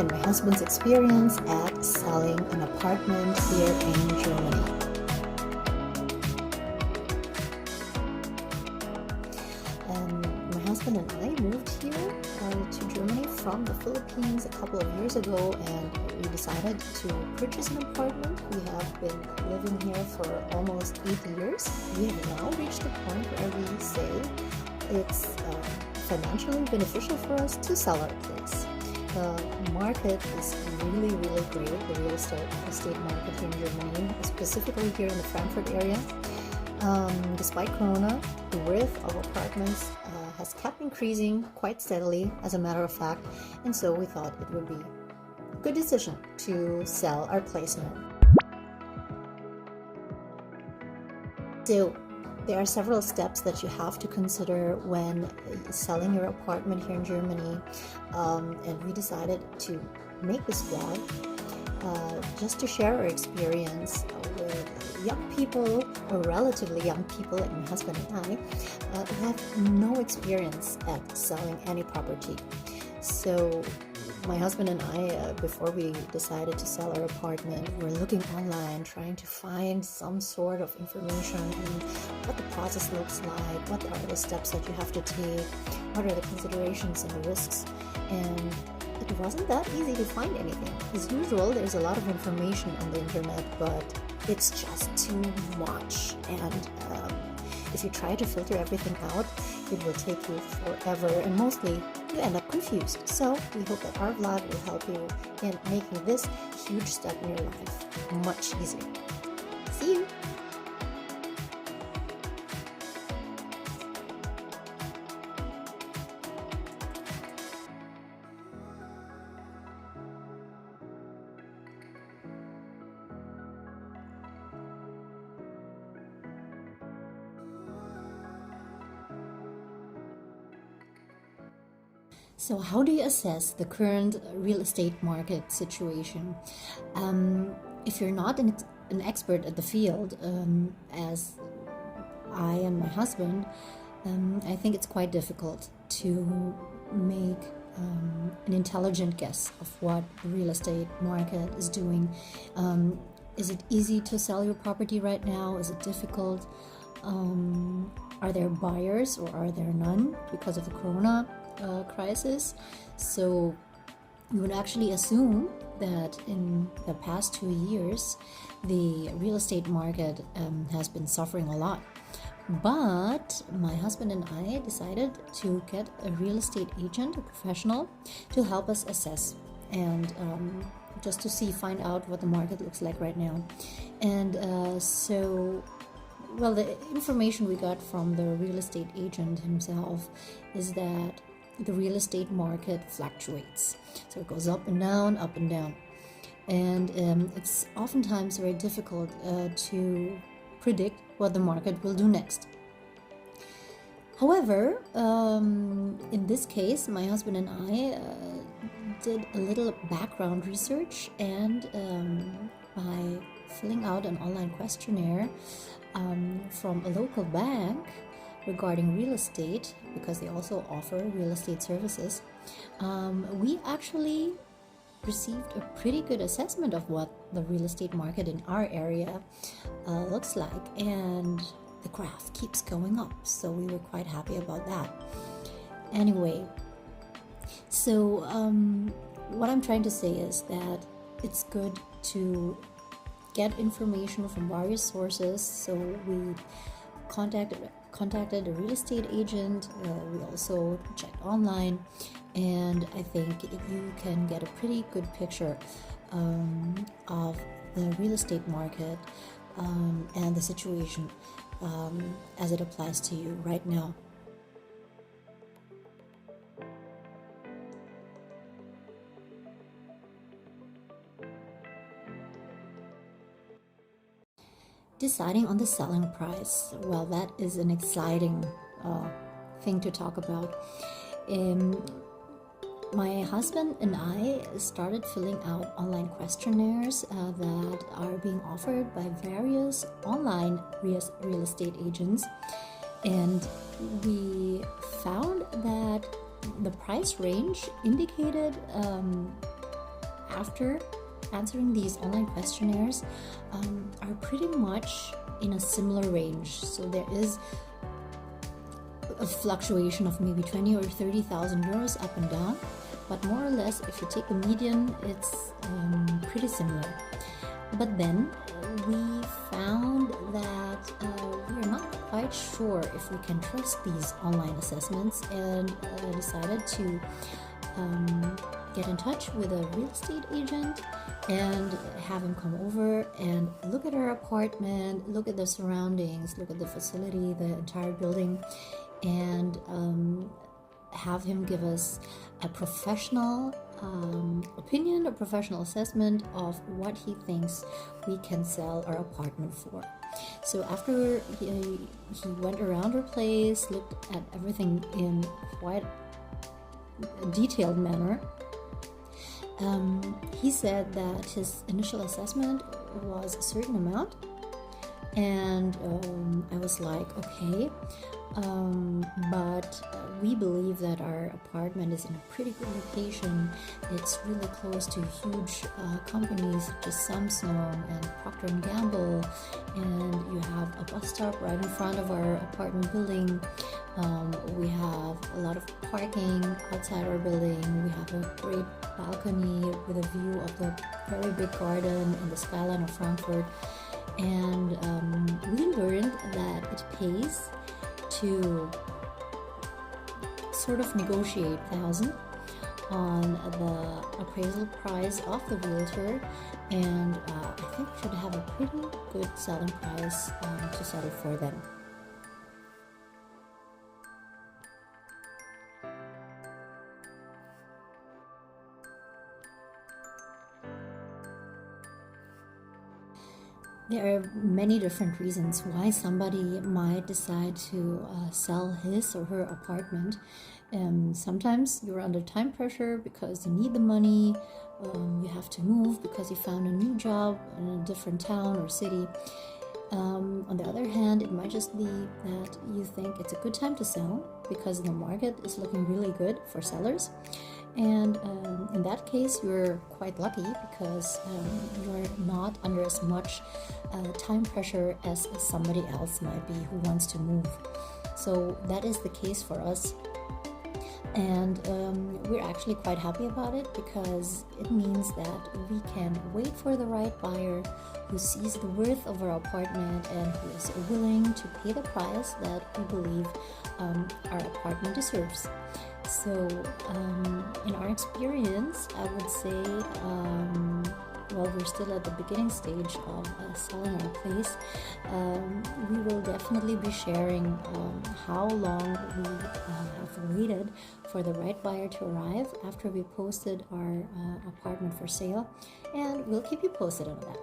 and my husband's experience at selling an apartment here in Germany. My husband and I moved here to Germany from the Philippines a couple of years ago, and we decided to purchase an apartment. We have been living here for almost 8 years. We have now reached the point where we say it's financially beneficial for us to sell our place. The market is really great, the real estate market here in Germany, specifically here in the Frankfurt area. Despite Corona, the worth of apartments has kept increasing quite steadily, as a matter of fact, and so we thought it would be a good decision to sell our place now. So there are several steps that you have to consider when selling your apartment here in Germany, and we decided to make this vlog just to share our experience with young people, or relatively young people like my husband and I, who have no experience at selling any property. So my husband and I, before we decided to sell our apartment, were looking online, trying to find some sort of information on what the process looks like, what are the steps that you have to take, what are the considerations and the risks, and it wasn't that easy to find anything. As usual, there's a lot of information on the internet, but it's just too much, and if you try to filter everything out, it will take you forever, and mostly you end up confused. So we hope that our vlog will help you in making this huge step in your life much easier. See you! So how do you assess the current real estate market situation? If you're not an expert at the field, as I and my husband, I think it's quite difficult to make an intelligent guess of what the real estate market is doing. Is it easy to sell your property right now? Is it difficult? Are there buyers or are there none because of the Corona crisis? So you would actually assume that in the past 2 years the real estate market has been suffering a lot. But my husband and I decided to get a real estate agent, a professional, to help us assess and just to find out what the market looks like right now. And well, the information we got from the real estate agent himself is that the real estate market fluctuates. So it goes up and down, up and down. And it's oftentimes very difficult to predict what the market will do next. However, in this case, my husband and I did a little background research, and by filling out an online questionnaire from a local bank regarding real estate, because they also offer real estate services, we actually received a pretty good assessment of what the real estate market in our area looks like, and the graph keeps going up, so we were quite happy about that. Anyway, so what I'm trying to say is that it's good to get information from various sources. So we contacted a real estate agent, we also checked online, and I think you can get a pretty good picture of the real estate market and the situation as it applies to you right now. Deciding on the selling price, well, that is an exciting thing to talk about. My husband and I started filling out online questionnaires that are being offered by various online real estate agents, and we found that the price range indicated after answering these online questionnaires are pretty much in a similar range. So there is a fluctuation of maybe 20 or 30,000 euros up and down, but more or less, if you take the median, it's pretty similar. But then we found that we're not quite sure if we can trust these online assessments, and decided to get in touch with a real estate agent and have him come over and look at our apartment, look at the surroundings, look at the facility, the entire building, and have him give us a professional opinion, a professional assessment of what he thinks we can sell our apartment for. So after he went around our place, looked at everything in quite a detailed manner, he said that his initial assessment was a certain amount, and I was like, okay, but we believe that our apartment is in a pretty good location. It's really close to huge companies such as Samsung and Procter & Gamble, and you have a bus stop right in front of our apartment building. We have a lot of parking outside our building. We have a great balcony with a view of the very big garden and the skyline of Frankfurt. And we learned that it pays to sort of negotiate 1,000 on the appraisal price of the realtor, and I think we should have a pretty good selling price to settle for then. There are many different reasons why somebody might decide to sell his or her apartment. Sometimes you're under time pressure because you need the money, you have to move because you found a new job in a different town or city. On the other hand, it might just be that you think it's a good time to sell because the market is looking really good for sellers. And in that case, you're quite lucky because you're not under as much time pressure as somebody else might be who wants to move. So that is the case for us. And we're actually quite happy about it because it means that we can wait for the right buyer who sees the worth of our apartment and who is willing to pay the price that we believe our apartment deserves. So in our experience, I would say, while we're still at the beginning stage of selling our place, we will definitely be sharing how long we have waited for the right buyer to arrive after we posted our apartment for sale, and we'll keep you posted on that.